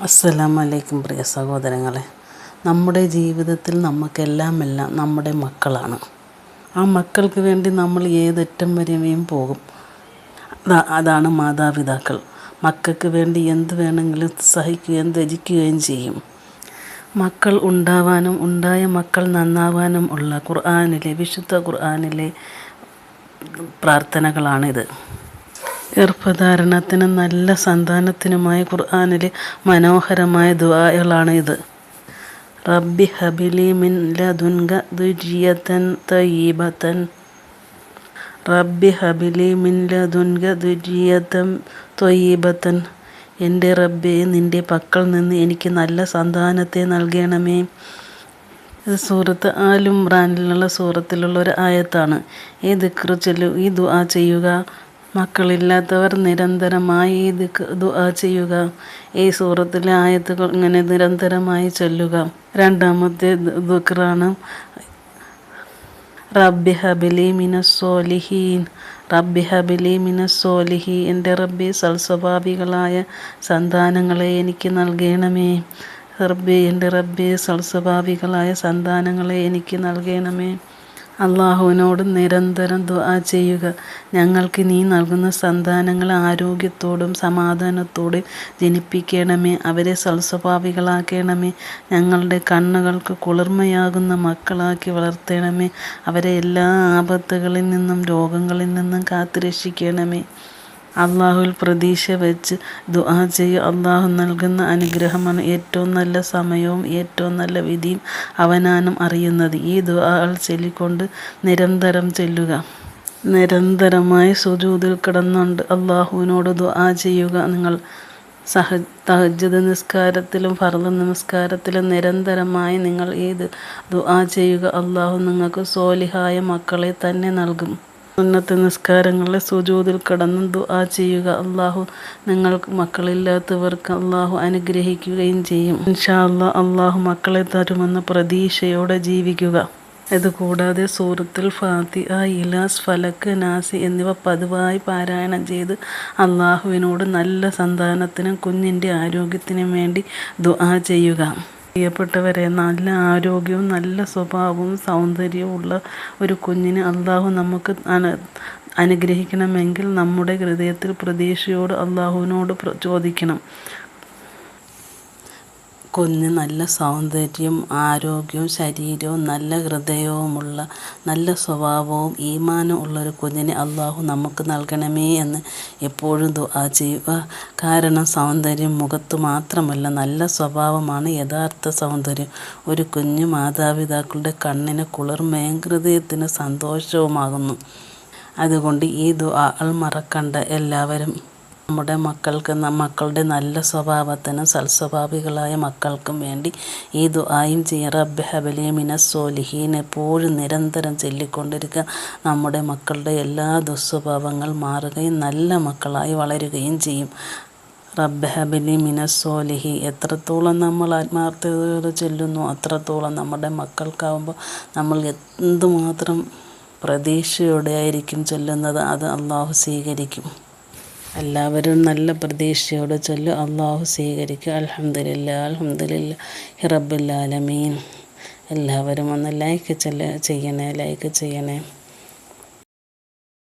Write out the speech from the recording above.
അസ്സലാമു അലൈക്കും പ്രിയ സഹോദരങ്ങളെ. നമ്മുടെ ജീവിതത്തിൽ നമുക്കെല്ലാം നമ്മുടെ മക്കളാണ്. ആ മക്കൾക്ക് വേണ്ടി നമ്മൾ ഏതറ്റം വരെയും പോകും. അതാണ് മാതാപിതാക്കൾ. മക്കൾക്ക് വേണ്ടി എന്ത് വേണമെങ്കിലും സഹിക്കുകയും ത്യജിക്കുകയും ചെയ്യും. മക്കൾ ഉണ്ടാവാനും ഉണ്ടായ മക്കൾ നന്നാവാനും ഉള്ള വിശുദ്ധ ഖുർആനിലെ പ്രാർത്ഥനകളാണിത്. ഗർഭധാരണത്തിനും നല്ല സന്താനത്തിനുമായി ഖുർആനിലെ മനോഹരമായ ദുആകളാണ് ഇത്. റബ്ബി ഹബിലി മിൻ ലദുൻക ദുർരിയതൻ തയ്യിബതൻ. റബ്ബി ഹബിലി മിൻ ലദുൻക ദുർരിയതൻ തയ്യിബതൻ. എൻ്റെ റബ്ബേ, നിൻ്റെ പക്കൽ നിന്ന് എനിക്ക് നല്ല സന്താനത്തെ നൽകണമേ. ഇത് സൂറത്ത് ആൽ ഇംറാനിലുള്ള സൂറത്തിലുള്ള ഒരു ആയത്താണ്. ഈ ദിക്ർ ഈ ദുആ ചെയ്യുക. മക്കളില്ലാത്തവർ നിരന്തരമായി ഈ ദുആ ചെയ്യുക. ഈ സൂറത്തിലെ ആയത്തുകൾ ഇങ്ങനെ നിരന്തരമായി ചൊല്ലുക. രണ്ടാമത്തെ ദിക്റാണ് റബ്ബി ഹബിലി മിനസ് സോലിഹീൻ. റബ്ബി ഹബിലി മിനസ് സോലിഹീൻ. എൻ്റെ റബ്ബി സൽസ്വഭാവികളായ സന്താനങ്ങളെ എനിക്ക് നൽകണമേ. റബ്ബി, എൻ്റെ റബ്ബി സൽസ്വഭാവികളായ സന്താനങ്ങളെ എനിക്ക് നൽകണമേ. അള്ളാഹുവിനോട് നിരന്തരം ദുആ ചെയ്യുക. ഞങ്ങൾക്ക് നീ നൽകുന്ന സന്താനങ്ങളെ ആരോഗ്യത്തോടും സമാധാനത്തോടും ജനിപ്പിക്കണമേ. അവരെ സൽസ്വഭാവികളാക്കണമേ. ഞങ്ങളുടെ കണ്ണുകൾക്ക് കുളിർമയാകുന്ന മക്കളാക്കി വളർത്തണമേ. അവരെ എല്ലാ ആപത്തുകളിൽ നിന്നും രോഗങ്ങളിൽ നിന്നും കാത്തുരക്ഷിക്കണമേ. അള്ളാഹുവിൽ പ്രതീക്ഷ വെച്ച് ദുആ ചെയ്യുക. അള്ളാഹു നൽകുന്ന അനുഗ്രഹമാണ് ഏറ്റവും നല്ല സമയവും ഏറ്റവും നല്ല വിധിയും അവനാണ് അറിയുന്നത്. ഈ ദുആകൾ ചൊല്ലിക്കൊണ്ട് നിരന്തരം ചൊല്ലുക. നിരന്തരമായി സുജൂദിൽ കിടന്നുകൊണ്ട് അള്ളാഹുവിനോട് ദുആ ചെയ്യുക. നിങ്ങൾ തഹജ്ജുദ് നിസ്കാരത്തിലും ഫർള് നമസ്കാരത്തിലും നിരന്തരമായി നിങ്ങൾ ഈ ദുആ ചെയ്യുക. അള്ളാഹു നിങ്ങൾക്ക് സ്വാലിഹായ മക്കളെ തന്നെ നൽകും. സുന്നത്ത് നിസ്കാരങ്ങളെ സുജൂദിൽ കിടന്നും ദുആ ചെയ്യുക. അള്ളാഹു നിങ്ങൾക്ക് മക്കളില്ലാത്തവർക്ക് അള്ളാഹു അനുഗ്രഹിക്കുകയും ചെയ്യും. ഇൻഷാ അല്ലാഹ് അള്ളാഹു മക്കളെ തരുമെന്ന പ്രതീക്ഷയോടെ ജീവിക്കുക. ഇതുകൂടാതെ സൂറത്തുൽ ഫാത്തിഹ, ഇഖ്ലാസ്, ഫലക്ക്, നാസ് എന്നിവ പതിവായി പാരായണം ചെയ്ത് അള്ളാഹുവിനോട് നല്ല സന്താനത്തിനും കുഞ്ഞിൻ്റെ ആരോഗ്യത്തിനും വേണ്ടി ദുആ ചെയ്യുക. പ്രിയപ്പെട്ടവരെ, നല്ല ആരോഗ്യവും നല്ല സ്വഭാവവും സൗന്ദര്യവും ഉള്ള ഒരു കുഞ്ഞിനെ അള്ളാഹു നമുക്ക് അനുഗ്രഹിക്കണമെങ്കിൽ നമ്മുടെ ഹൃദയത്തിൽ പ്രതീക്ഷയോട് അള്ളാഹുവിനോട് ചോദിക്കണം. കുഞ്ഞ് നല്ല സൗന്ദര്യവും ആരോഗ്യവും ശരീരവും നല്ല ഹൃദയവുമുള്ള നല്ല സ്വഭാവവും ഈമാനും ഉള്ളൊരു കുഞ്ഞിനെ അള്ളാഹു നമുക്ക് നൽകണമേ എന്ന് എപ്പോഴും ദുആ ചെയ്യുക. കാരണം സൗന്ദര്യം മുഖത്ത് മാത്രമല്ല, നല്ല സ്വഭാവമാണ് യഥാർത്ഥ സൗന്ദര്യം. ഒരു കുഞ്ഞ് മാതാപിതാക്കളുടെ കണ്ണിന് കുളിർമയും ഹൃദയത്തിന് സന്തോഷവുമാകുന്നു. അതുകൊണ്ട് ഈ ദുആകൾ മറക്കണ്ട എല്ലാവരും. നമ്മുടെ മക്കളുടെ നല്ല സ്വഭാവത്തിനും സൽസ്വഭാവികളായ മക്കൾക്കും വേണ്ടി ഈ ദുആയും ചെയ്യുക. റബ്ബി ഹബിലി മിനസ് സോലിഹീൻ എപ്പോഴും നിരന്തരം ചൊല്ലിക്കൊണ്ടിരിക്കുക. നമ്മുടെ മക്കളുടെ എല്ലാ ദുസ്വഭാവങ്ങൾ മാറുകയും നല്ല മക്കളായി വളരുകയും ചെയ്യും. റബ്ബി ഹബിലി മിനസ് സോലിഹീൻ എത്രത്തോളം നമ്മൾ ആത്മാർത്ഥതയോടെ ചൊല്ലുന്നു അത്രത്തോളം നമ്മുടെ മക്കൾക്കാവുമ്പോൾ നമ്മൾ എന്തുമാത്രം പ്രതീക്ഷയോടെ ആയിരിക്കും ചൊല്ലുന്നത്, അത് അള്ളാഹു സ്വീകരിക്കും. എല്ലാവരും നല്ല പ്രതീക്ഷയോടെ ചൊല്ലും. അള്ളാഹു സ്വീകരിക്കുക. അൽഹംദുലില്ലാഹ് അൽഹംദുലില്ലാഹി റബ്ബിൽ ആലമീൻ. എല്ലാവരും ഒന്ന് ലൈക്ക് ചെയ്യണേ.